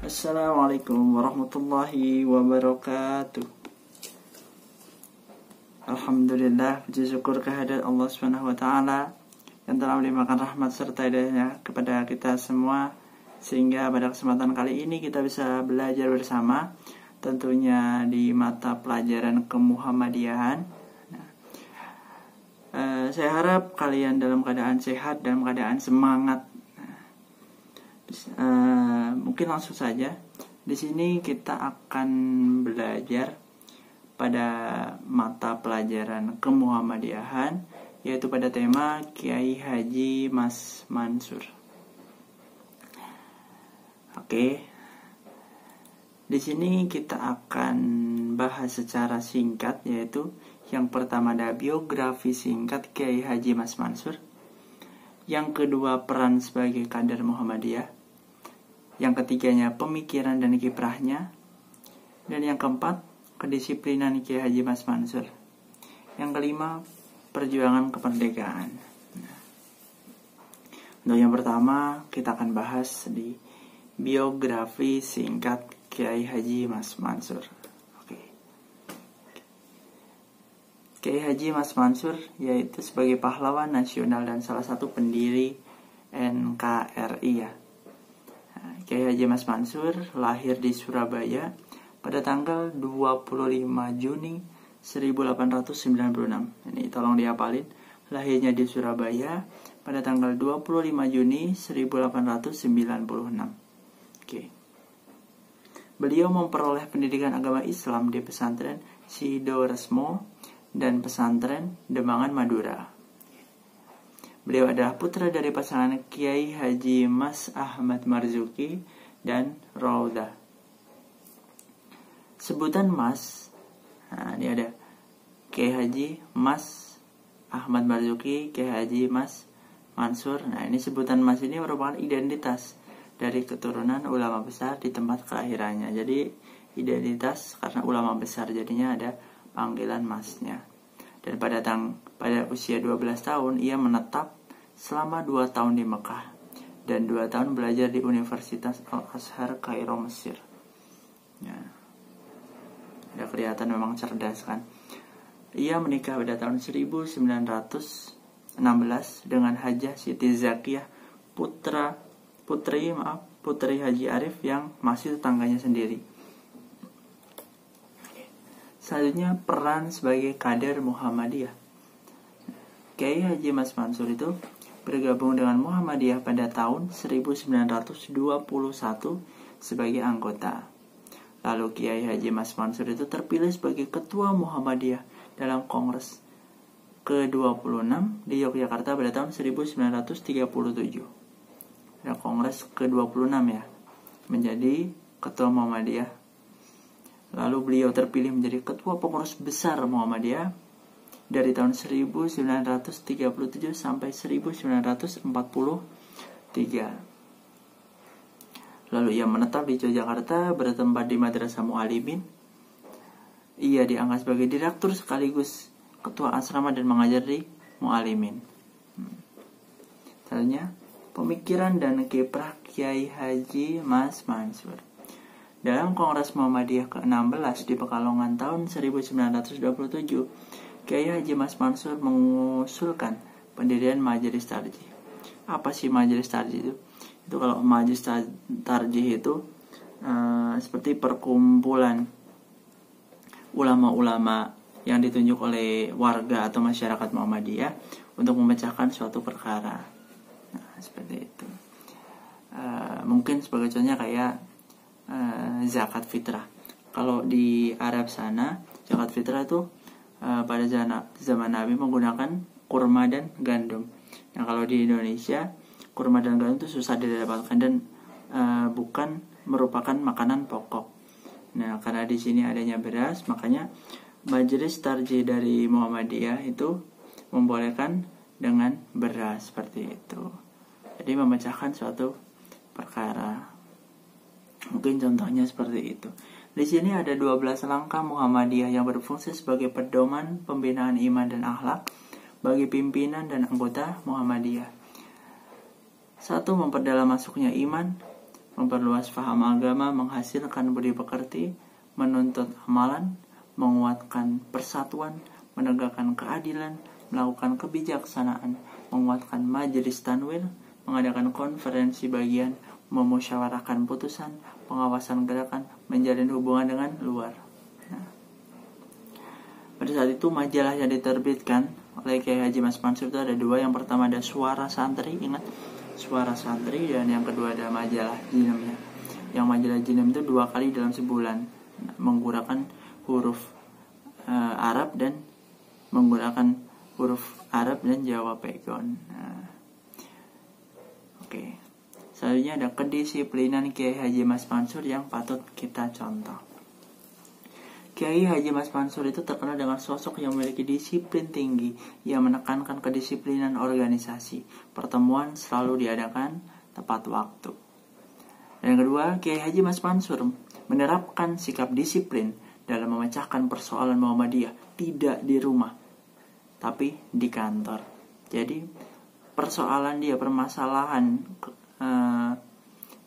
Assalamualaikum warahmatullahi wabarakatuh. Alhamdulillah, puji syukur kehadirat Allah Subhanahu wa taala yang telah melimpahkan rahmat serta hidayahnya kepada kita semua, sehingga pada kesempatan kali ini kita bisa belajar bersama, tentunya di mata pelajaran kemuhammadiyahan. Saya harap kalian dalam keadaan sehat, dalam keadaan semangat. Mungkin langsung saja. Di sini kita akan belajar pada mata pelajaran kemuhammadiyahan, yaitu pada tema Kiai Haji Mas Mansur. Oke. Di sini kita akan bahas secara singkat, yaitu yang pertama ada biografi singkat Kiai Haji Mas Mansur. Yang kedua, peran sebagai kader Muhammadiyah. Yang ketiganya, pemikiran dan kiprahnya. Dan yang keempat, kedisiplinan Kiai Haji Mas Mansur. Yang kelima, perjuangan kemerdekaan. Untuk yang pertama, kita akan bahas di biografi singkat Kiai Haji Mas Mansur. Oke. Kiai Haji Mas Mansur yaitu sebagai pahlawan nasional dan salah satu pendiri NKRI ya. Kiai Haji Mas Mansur lahir di Surabaya pada tanggal 25 Juni 1896. Ini tolong dihafalin. Lahirnya di Surabaya pada tanggal 25 Juni 1896. Oke. Beliau memperoleh pendidikan agama Islam di pesantren Sidoresmo dan pesantren Demangan Madura. Beliau adalah putra dari pasangan Kiai Haji Mas Ahmad Marzuki dan Raudah. Sebutan Mas, ini ada Kiai Haji Mas Ahmad Marzuki, Kiai Haji Mas Mansur. Nah, ini sebutan Mas ini merupakan identitas dari keturunan ulama besar di tempat kelahirannya. Jadi identitas karena ulama besar, jadinya ada panggilan Masnya. Dan pada usia 12 tahun ia menetap selama 2 tahun di Mekah dan 2 tahun belajar di Universitas Al-Azhar Kairo, Mesir. Ya. Udah kelihatan memang cerdas kan. Ia menikah pada tahun 1916 dengan Hajah Siti Zakiyah, putri Haji Arif yang masih tetangganya sendiri. Selanjutnya, peran sebagai kader Muhammadiyah. Kiai Haji Mas Mansur itu bergabung dengan Muhammadiyah pada tahun 1921 sebagai anggota. Lalu Kiai Haji Mas Mansur itu terpilih sebagai ketua Muhammadiyah dalam Kongres ke-26 di Yogyakarta pada tahun 1937. Dan Kongres ke-26 ya, menjadi ketua Muhammadiyah. Lalu beliau terpilih menjadi ketua pengurus besar Muhammadiyah dari tahun 1937 sampai 1943. Lalu ia menetap di Yogyakarta bertempat di Madrasah Mu'alimin. Ia diangkat sebagai direktur sekaligus ketua asrama dan mengajar di Mu'alimin. Selanjutnya, pemikiran dan kiprah Kiai Haji Mas Mansur. Dalam Kongres Muhammadiyah ke-16 di Pekalongan tahun 1927, Kiai Haji Mas Mansur mengusulkan pendirian Majelis Tarjih. Apa sih Majelis Tarjih itu? Itu kalau Majelis Tarjih itu seperti perkumpulan ulama-ulama yang ditunjuk oleh warga atau masyarakat Muhammadiyah untuk memecahkan suatu perkara. Nah, seperti itu. Mungkin sebagai contohnya kayak zakat fitrah. Kalau di Arab sana, zakat fitrah itu pada zaman Nabi menggunakan kurma dan gandum. Nah, kalau di Indonesia, kurma dan gandum itu susah didapatkan dan bukan merupakan makanan pokok. Nah, karena di sini adanya beras, makanya Majelis Tarjih dari Muhammadiyah itu membolehkan dengan beras seperti itu. Jadi memecahkan suatu perkara. Mungkin contohnya seperti itu. Di sini ada 12 langkah Muhammadiyah yang berfungsi sebagai pedoman pembinaan iman dan akhlak bagi pimpinan dan anggota Muhammadiyah. 1. Memperdalam masuknya iman, memperluas paham agama, menghasilkan budi pekerti, menuntut amalan, menguatkan persatuan, menegakkan keadilan, melakukan kebijaksanaan, menguatkan majelis tanwir, mengadakan konferensi bagian, memusyawarahkan putusan, pengawasan gerakan, menjalin hubungan dengan luar. Nah, pada saat itu majalah yang diterbitkan oleh Kiai Haji Mas Mansur itu ada dua. Yang pertama ada Suara Santri, ingat Suara Santri, dan yang kedua ada majalah Jinem ya. Yang majalah Jinem itu 2 kali dalam sebulan, menggunakan huruf Arab dan Jawa Pegon. Nah, oke. Selanjutnya ada kedisiplinan Kiai Haji Mas Mansur yang patut kita contoh. Kiai Haji Mas Mansur itu terkenal dengan sosok yang memiliki disiplin tinggi. Ia menekankan kedisiplinan organisasi. Pertemuan selalu diadakan tepat waktu. Dan yang kedua, Kiai Haji Mas Mansur menerapkan sikap disiplin dalam memecahkan persoalan Muhammadiyah, tidak di rumah, tapi di kantor. Jadi permasalahan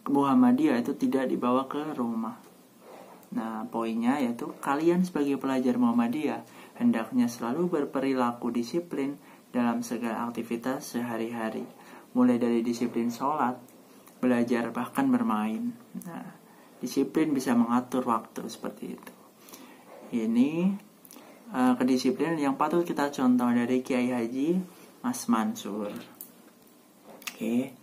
Muhammadiyah itu tidak dibawa ke rumah. Nah, poinnya yaitu kalian sebagai pelajar Muhammadiyah hendaknya selalu berperilaku disiplin dalam segala aktivitas sehari-hari, mulai dari disiplin sholat, belajar, bahkan bermain. Nah, disiplin bisa mengatur waktu seperti itu. Ini kedisiplinan yang patut kita contoh dari Kiai Haji Mas Mansur. Oke.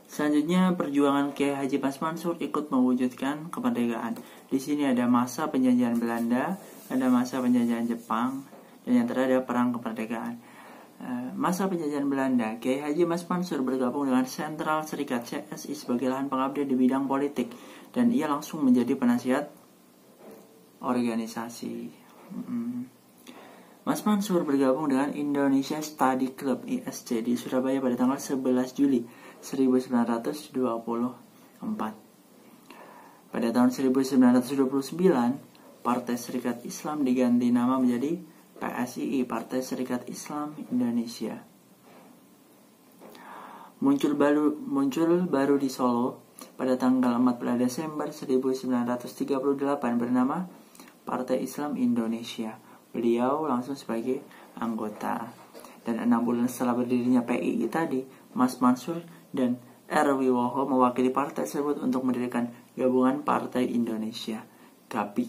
Selanjutnya, perjuangan Kiai Haji Mas Mansur ikut mewujudkan kemerdekaan. Di sini ada masa penjajahan Belanda, ada masa penjajahan Jepang, dan yang terakhir ada perang kemerdekaan. Masa penjajahan Belanda, Kiai Haji Mas Mansur bergabung dengan Sentral Serikat CSI sebagai lahan pengabdian di bidang politik, dan ia langsung menjadi penasihat organisasi. Mas Mansur bergabung dengan Indonesia Study Club ISC di Surabaya pada tanggal 11 Juli 1924. Pada tahun 1929, Partai Serikat Islam diganti nama menjadi PSII, Partai Serikat Islam Indonesia. Muncul baru di Solo pada tanggal 14 Desember 1938 bernama Partai Islam Indonesia. Beliau langsung sebagai anggota. Dan 6 bulan setelah berdirinya PII tadi, Mas Mansur dan R. Wiwoho mewakili partai tersebut untuk mendirikan Gabungan Partai Indonesia (GAPI).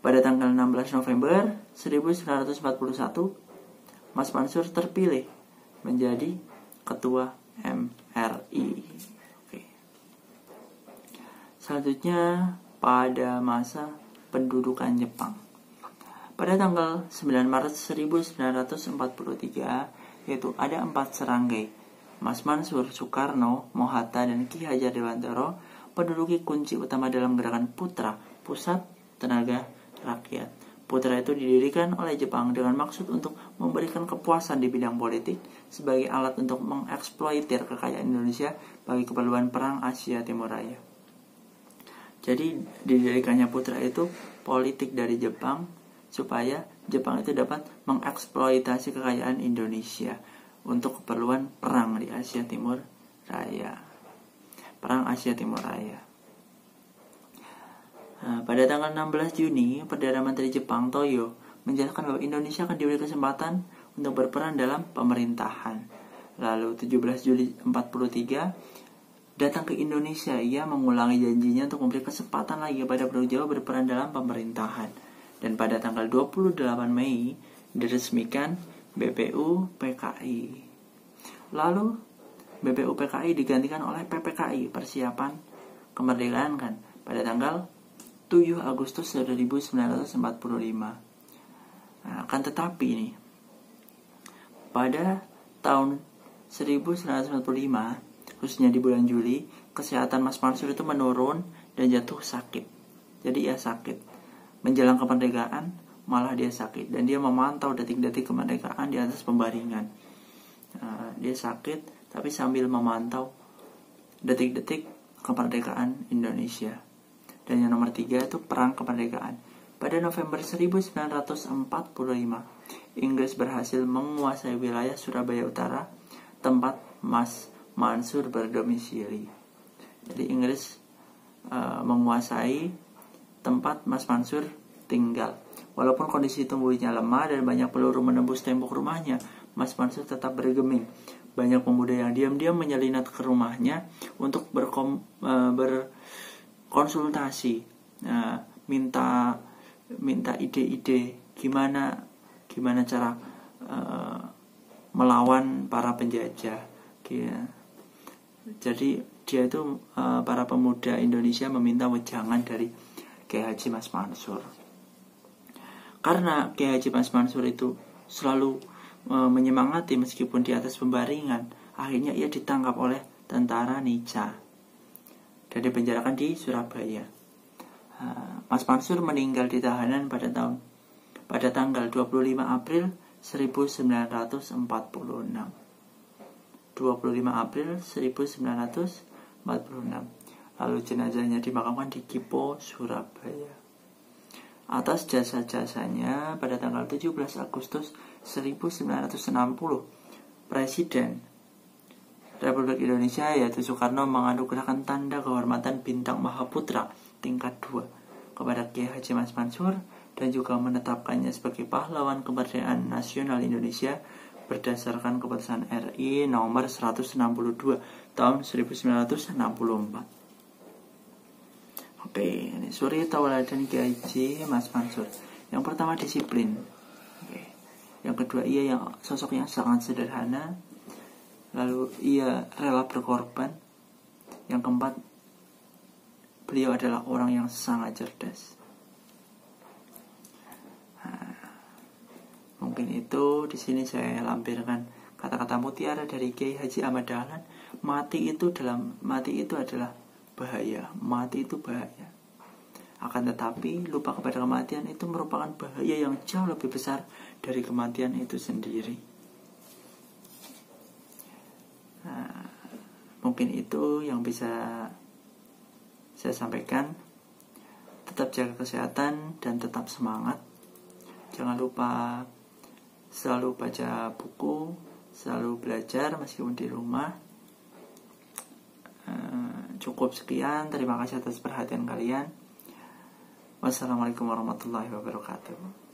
Pada tanggal 16 November 1941, Mas Mansur terpilih menjadi Ketua MRI. Oke. Selanjutnya pada masa pendudukan Jepang. Pada tanggal 9 Maret 1943, yaitu ada 4 seranggai, Mas Mansur, Soekarno, Mohatta, dan Ki Hajar Dewantara menduduki kunci utama dalam gerakan Putra, Pusat Tenaga Rakyat. Putra itu didirikan oleh Jepang dengan maksud untuk memberikan kepuasan di bidang politik sebagai alat untuk mengeksploitir kekayaan Indonesia bagi keperluan Perang Asia Timur Raya. Jadi didirikannya Putra itu politik dari Jepang supaya Jepang itu dapat mengeksploitasi kekayaan Indonesia untuk keperluan perang di Asia Timur Raya. Perang Asia Timur Raya. Pada tanggal 16 Juni, Perdana Menteri Jepang Toyo menjelaskan bahwa Indonesia akan diberi kesempatan untuk berperan dalam pemerintahan. Lalu 17 Juli 1943 datang ke Indonesia, ia mengulangi janjinya untuk memberi kesempatan lagi kepada Pulau Jawa berperan dalam pemerintahan. Dan pada tanggal 28 Mei diresmikan BPU PKI. Lalu BPU PKI digantikan oleh PPKI, Persiapan Kemerdekaan kan, pada tanggal 7 Agustus 1945. Akan tetapi nih, pada tahun 1945, khususnya di bulan Juli, kesehatan Mas Mansur itu menurun dan jatuh sakit. Jadi ia sakit. Menjelang kemerdekaan malah dia sakit, dan dia memantau detik-detik kemerdekaan di atas pembaringan. Dia sakit tapi sambil memantau detik-detik kemerdekaan Indonesia. Dan yang nomor 3 itu perang kemerdekaan. Pada November 1945, Inggris berhasil menguasai wilayah Surabaya Utara, tempat Mas Mansur berdomisili. Jadi Inggris menguasai tempat Mas Mansur tinggal. Walaupun kondisi tubuhnya lemah dan banyak peluru menembus tembok rumahnya, Mas Mansur tetap bergeming. Banyak pemuda yang diam-diam menyelinap ke rumahnya untuk berkonsultasi, minta ide-ide gimana cara melawan para penjajah. Jadi dia itu para pemuda Indonesia meminta wejangan dari Kiai Haji Mas Mansur. Karena Kiai Haji Mas Mansur itu selalu menyemangati meskipun di atas pembaringan, akhirnya ia ditangkap oleh tentara Nica dan dipenjarakan di Surabaya. Mas Mansur meninggal di tahanan pada tanggal 25 April 1946. 25 April 1946. Lalu jenazahnya dimakamkan di Kipo, Surabaya. Atas jasa-jasanya pada tanggal 17 Agustus 1960, Presiden Republik Indonesia yaitu Soekarno menganugerahkan tanda kehormatan Bintang Mahaputra tingkat 2 kepada Kiai Haji Mas Mansur dan juga menetapkannya sebagai pahlawan kemerdekaan nasional Indonesia berdasarkan keputusan RI nomor 162 tahun 1964. Oke, ini suri tauladan Kiai Haji Mas Mansur. Yang pertama disiplin. Yang kedua ia yang sosok yang sangat sederhana. Lalu ia rela berkorban. Yang keempat, beliau adalah orang yang sangat cerdas. Mungkin itu di sini saya lampirkan kata-kata mutiara dari Kiai Haji Ahmad Dahlan. Mati itu adalah bahaya. Mati itu bahaya. Akan tetapi lupa kepada kematian itu merupakan bahaya yang jauh lebih besar dari kematian itu sendiri. Mungkin itu yang bisa saya sampaikan. Tetap jaga kesehatan dan tetap semangat. Jangan lupa selalu baca buku, selalu belajar meskipun di rumah. Cukup sekian, terima kasih atas perhatian kalian. Wassalamualaikum warahmatullahi wabarakatuh.